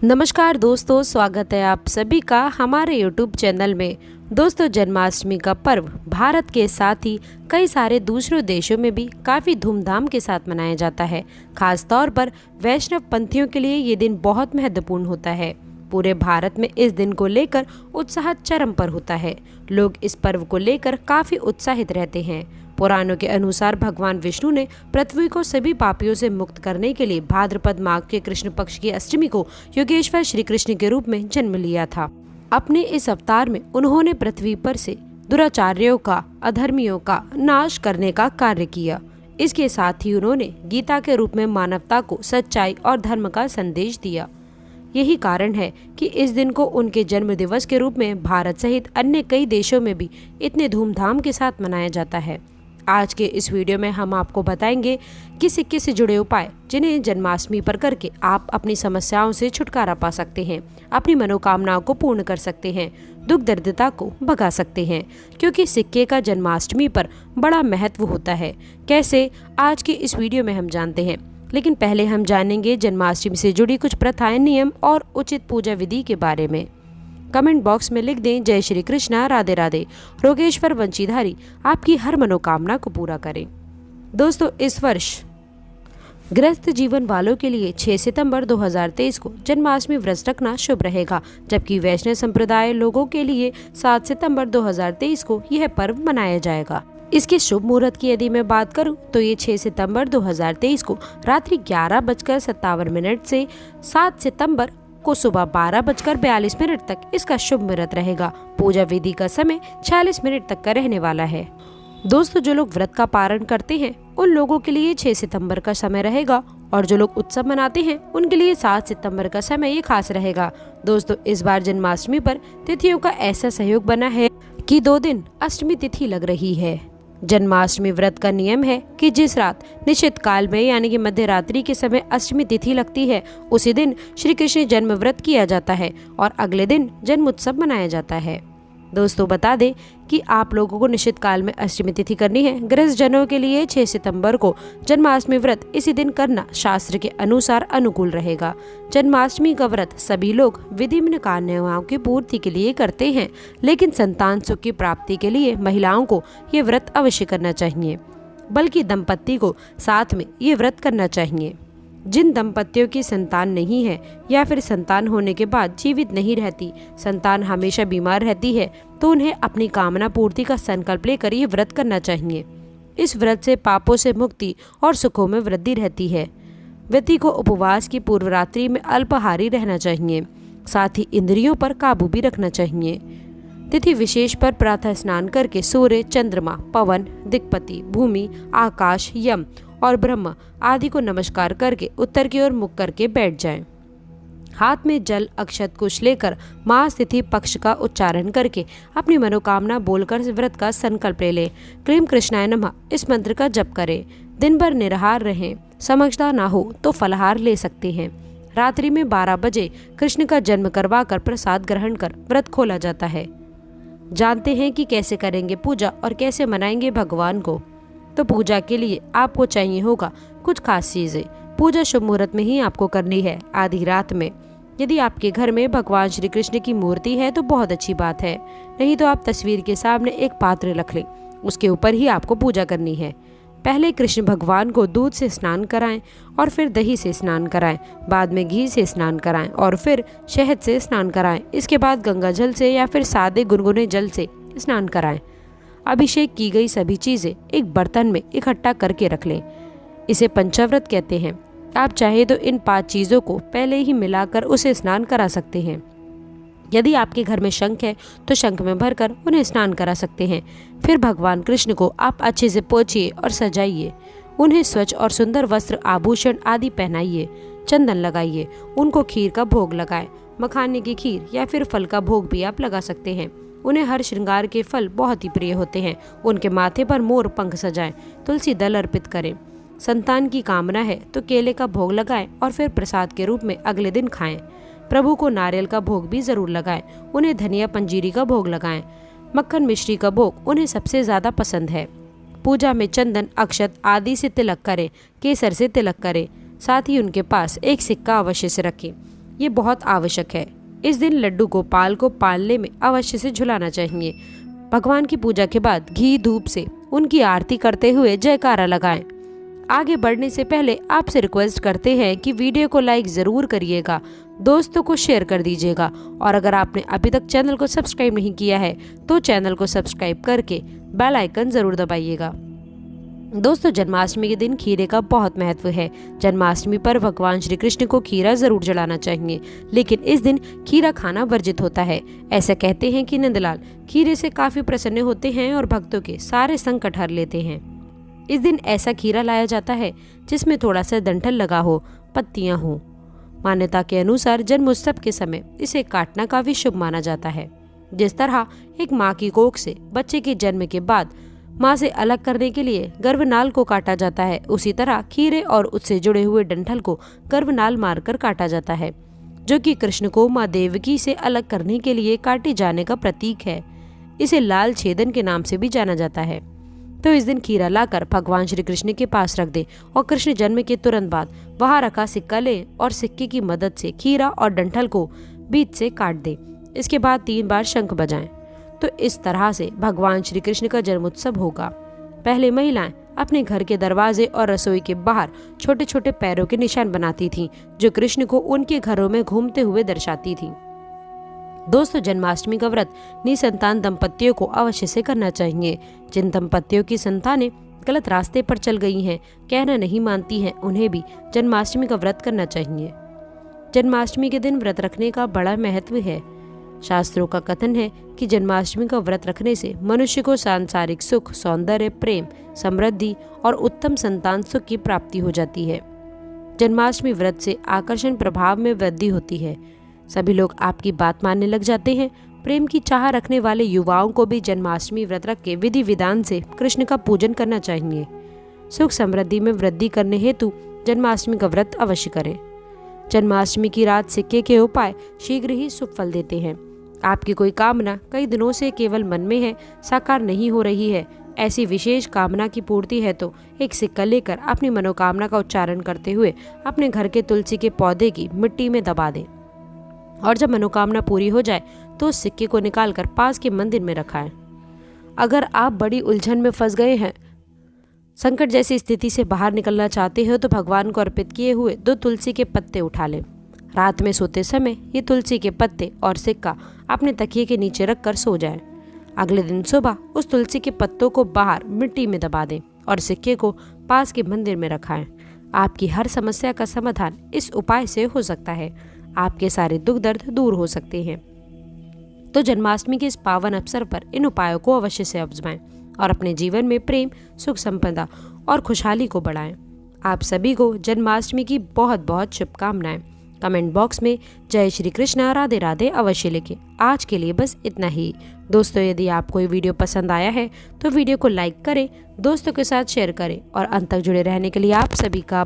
नमस्कार दोस्तों, स्वागत है आप सभी का हमारे YouTube चैनल में। दोस्तों, जन्माष्टमी का पर्व भारत के साथ ही कई सारे दूसरे देशों में भी काफ़ी धूमधाम के साथ मनाया जाता है। खास तौर पर वैष्णव पंथियों के लिए ये दिन बहुत महत्वपूर्ण होता है। पूरे भारत में इस दिन को लेकर उत्साह चरम पर होता है। लोग इस पर्व को लेकर काफ़ी उत्साहित रहते हैं। पुराणों के अनुसार भगवान विष्णु ने पृथ्वी को सभी पापियों से मुक्त करने के लिए भाद्रपद माह के कृष्ण पक्ष की अष्टमी को योगेश्वर श्री कृष्ण के रूप में जन्म लिया था। अपने इस अवतार में उन्होंने पृथ्वी पर से दुराचार्यों का, अधर्मियों का नाश करने का कार्य किया। इसके साथ ही उन्होंने गीता के रूप में मानवता को सच्चाई और धर्म का संदेश दिया। यही कारण है कि इस दिन को उनके जन्म दिवस के रूप में भारत सहित अन्य कई देशों में भी इतने धूमधाम के साथ मनाया जाता है। आज के इस वीडियो में हम आपको बताएंगे कि सिक्के से जुड़े उपाय जिन्हें जन्माष्टमी पर करके आप अपनी समस्याओं से छुटकारा पा सकते हैं, अपनी मनोकामनाओं को पूर्ण कर सकते हैं, दुख दरिद्रता को भगा सकते हैं, क्योंकि सिक्के का जन्माष्टमी पर बड़ा महत्व होता है। कैसे, आज के इस वीडियो में हम जानते हैं। लेकिन पहले हम जानेंगे जन्माष्टमी से जुड़ी कुछ प्रथाएं, नियम और उचित पूजा विधि के बारे में। कमेंट बॉक्स में लिख दें जय श्री कृष्णा, राधे राधे, रोगेश्वर वंशीधारी आपकी हर मनोकामना को पूरा करें। दोस्तों, इस वर्ष गृहस्थ जीवन वालों के लिए 6 सितंबर 2023 को जन्माष्टमी व्रत रखना शुभ रहेगा, जबकि वैष्णव संप्रदाय लोगों के लिए 7 सितंबर 2023 को यह पर्व मनाया जाएगा। इसके शुभ मुहूर्त की यदि मैं बात करूं तो ये 6 सितंबर 2023 को रात्रि 11:57 से 7 सितंबर को सुबह 12:42 तक इसका शुभ मुहूर्त रहेगा। पूजा विधि का समय 46 मिनट तक का रहने वाला है। दोस्तों, जो लोग व्रत का पारण करते हैं उन लोगों के लिए 6 सितंबर का समय रहेगा, और जो लोग उत्सव मनाते हैं उनके लिए 7 सितंबर का समय ये खास रहेगा। दोस्तों, इस बार जन्माष्टमी पर तिथियों का ऐसा सहयोग बना है कि 2 दिन अष्टमी तिथि लग रही है। जन्माष्टमी व्रत का नियम है कि जिस रात निश्चित काल में यानी कि मध्य रात्रि के समय अष्टमी तिथि लगती है, उसी दिन श्री कृष्ण जन्म व्रत किया जाता है और अगले दिन जन्म उत्सव मनाया जाता है। दोस्तों, बता दें कि आप लोगों को निश्चित काल में अष्टमी तिथि करनी है। गृहस्थ जनों के लिए 6 सितंबर को जन्माष्टमी व्रत इसी दिन करना शास्त्र के अनुसार अनुकूल रहेगा। जन्माष्टमी का व्रत सभी लोग विधि कामनाओं की पूर्ति के लिए करते हैं, लेकिन संतान सुख की प्राप्ति के लिए महिलाओं को ये व्रत अवश्य करना चाहिए, बल्कि दंपत्ति को साथ में ये व्रत करना चाहिए। जिन दंपतियों की संतान नहीं है या फिर संतान होने के बाद जीवित नहीं रहती, संतान हमेशा बीमार रहती है, तो उन्हें अपनी कामना पूर्ति का संकल्प लेकर ये व्रत करना चाहिए। इस व्रत से पापों से मुक्ति और सुखों में वृद्धि रहती है। व्यक्ति को उपवास की पूर्व रात्रि में अल्पाहारी रहना चाहिए, साथ ही इंद्रियों पर काबू भी रखना चाहिए। तिथि विशेष पर प्रातः स्नान करके सूर्य, चंद्रमा, पवन, दिक्पति, भूमि, आकाश, यम और ब्रह्म आदि को नमस्कार करके उत्तर की ओर मुख करके बैठ जाएं। हाथ में जल, अक्षत, कुश लेकर मास तिथि पक्ष का उच्चारण करके अपनी मनोकामना बोलकर व्रत का संकल्प ले लें। क्लीं कृष्णाय नमः इस मंत्र का जप करें। दिन भर निराहार रहें। समझदार ना हो तो फलाहार ले सकते हैं। रात्रि में 12 बजे कृष्ण का जन्म करवा कर प्रसाद ग्रहण कर व्रत खोला जाता है। जानते हैं कि कैसे करेंगे पूजा और कैसे मनाएंगे भगवान को। तो पूजा के लिए आपको चाहिए होगा कुछ खास चीजें। पूजा शुभ मुहूर्त में ही आपको करनी है, आधी रात में। यदि आपके घर में भगवान श्री कृष्ण की मूर्ति है तो बहुत अच्छी बात है, नहीं तो आप तस्वीर के सामने एक पात्र रख लें, उसके ऊपर ही आपको पूजा करनी है। पहले कृष्ण भगवान को दूध से स्नान कराएं और फिर दही से स्नान कराएं, बाद में घी से स्नान कराएं और फिर शहद से स्नान कराएं। इसके बाद गंगा जल से या फिर सादे गुनगुने जल से स्नान कराएं। अभिषेक की गई सभी चीजें एक बर्तन में इकट्ठा करके रख लें। इसे पंचाव्रत कहते हैं। आप चाहे तो इन 5 चीजों को पहले ही मिलाकर उसे स्नान करा सकते हैं। यदि आपके घर में शंख है तो शंख में भरकर उन्हें स्नान करा सकते हैं। फिर भगवान कृष्ण को आप अच्छे से पोंछिए और सजाइए। उन्हें स्वच्छ और सुंदर वस्त्र, आभूषण आदि पहनाइए। चंदन लगाइए। उनको खीर का भोग लगाएं। मखाने की खीर या फिर फल का भोग भी आप लगा सकते हैं। उन्हें हर श्रृंगार के फल बहुत ही प्रिय होते हैं। उनके माथे पर मोर पंख सजाएं। तुलसी दल अर्पित करें। संतान की कामना है तो केले का भोग लगाएं और फिर प्रसाद के रूप में अगले दिन खाएं। प्रभु को नारियल का भोग भी जरूर लगाएं। उन्हें धनिया पंजीरी का भोग लगाएं। मक्खन मिश्री का भोग उन्हें सबसे ज्यादा पसंद है। पूजा में चंदन, अक्षत आदि से तिलक करें। केसर से तिलक करें। साथ ही उनके पास एक सिक्का अवश्य से रखें। ये बहुत आवश्यक है। इस दिन लड्डू गोपाल को पालने में अवश्य से झुलाना चाहिए। भगवान की पूजा के बाद घी धूप से उनकी आरती करते हुए जयकारा लगाएं। आगे बढ़ने से पहले आपसे रिक्वेस्ट करते हैं कि वीडियो को लाइक ज़रूर करिएगा, दोस्तों को शेयर कर दीजिएगा और अगर आपने अभी तक चैनल को सब्सक्राइब नहीं किया है तो चैनल को सब्सक्राइब करके बेल आइकन ज़रूर दबाइएगा। दोस्तों, जन्माष्टमी के दिन खीरे का बहुत महत्व है। जन्माष्टमी पर भगवान श्री कृष्ण को खीरा जरूर जलाना चाहिए, लेकिन इस दिन खीरा खाना वर्जित होता है। ऐसा कहते हैं कि नंदलाल खीरे से काफी प्रसन्न होते हैं और भक्तों के सारे संकट हर लेते हैं। इस दिन ऐसा खीरा लाया जाता है जिसमें थोड़ा सा डंठल लगा हो, पत्तियां हो। मान्यता के अनुसार जन्मोत्सव के समय इसे काटना काफी शुभ माना जाता है। जिस तरह एक माँ की कोख से बच्चे के जन्म के बाद माँ से अलग करने के लिए गर्भनाल को काटा जाता है, उसी तरह खीरे और उससे जुड़े हुए डंठल को गर्भनाल मारकर काटा जाता है, जो कि कृष्ण को माँ देवकी से अलग करने के लिए काटे जाने का प्रतीक है। इसे लाल छेदन के नाम से भी जाना जाता है। तो इस दिन खीरा लाकर भगवान श्री कृष्ण के पास रख दे और कृष्ण जन्म के तुरंत बाद वहां रखा सिक्का ले और सिक्के की मदद से खीरा और डंठल को बीच से काट दे। इसके बाद 3 बार शंख बजाएं। तो इस तरह से भगवान श्री कृष्ण का जन्मोत्सव होगा। पहले महिलाएं अपने घर के दरवाजे और रसोई के बाहर छोटे छोटे पैरों के निशान बनाती थीं, जो कृष्ण को उनके घरों में घूमते हुए दर्शाती थीं। दोस्तों, जन्माष्टमी का व्रत निसंतान दंपतियों को अवश्य से करना चाहिए। जिन दंपतियों की संतानें गलत रास्ते पर चल गई हैं, कहना नहीं मानती हैं, उन्हें भी जन्माष्टमी का व्रत करना चाहिए। जन्माष्टमी के दिन व्रत रखने का बड़ा महत्व है। शास्त्रों का कथन है कि जन्माष्टमी का व्रत रखने से मनुष्य को सांसारिक सुख, सौंदर्य, प्रेम, समृद्धि और उत्तम संतान सुख की प्राप्ति हो जाती है। जन्माष्टमी व्रत से आकर्षण प्रभाव में वृद्धि होती है। सभी लोग आपकी बात मानने लग जाते हैं। प्रेम की चाह रखने वाले युवाओं को भी जन्माष्टमी व्रत रख के विधि विधान से कृष्ण का पूजन करना चाहिए। सुख समृद्धि में वृद्धि करने हेतु जन्माष्टमी का व्रत अवश्य करें। जन्माष्टमी की रात सिक्के के उपाय शीघ्र ही शुभ फल देते हैं। आपकी कोई कामना कई दिनों से केवल मन में है, साकार नहीं हो रही है, ऐसी विशेष कामना की पूर्ति है तो एक सिक्का लेकर अपनी मनोकामना का उच्चारण करते हुए अपने घर के तुलसी के पौधे की मिट्टी में दबा दें और जब मनोकामना पूरी हो जाए तो उस सिक्के को निकालकर पास के मंदिर में रखाएं। अगर आप बड़ी उलझन में फंस गए हैं, संकट जैसी स्थिति से बाहर निकलना चाहते हो तो भगवान को अर्पित किए हुए 2 तुलसी के पत्ते उठा लें। रात में सोते समय ये तुलसी के पत्ते और सिक्का अपने तकिए के नीचे रखकर सो जाएं। अगले दिन सुबह उस तुलसी के पत्तों को बाहर मिट्टी में दबा दें और सिक्के को पास के मंदिर में रखाएं। आपकी हर समस्या का समाधान इस उपाय से हो सकता है। आपके सारे दुख दर्द दूर हो सकते हैं। तो जन्माष्टमी के इस पावन अवसर पर इन उपायों को अवश्य से आजमाएं और अपने जीवन में प्रेम, सुख, संपदा और खुशहाली को बढ़ाएं। आप सभी को जन्माष्टमी की बहुत बहुत शुभकामनाएं। कमेंट बॉक्स में जय श्री कृष्णा, राधे राधे अवश्य लिखें। आज के लिए बस इतना ही। दोस्तों, यदि आपको ये वीडियो पसंद आया है तो वीडियो को लाइक करें, दोस्तों के साथ शेयर करें और अंत तक जुड़े रहने के लिए आप सभी का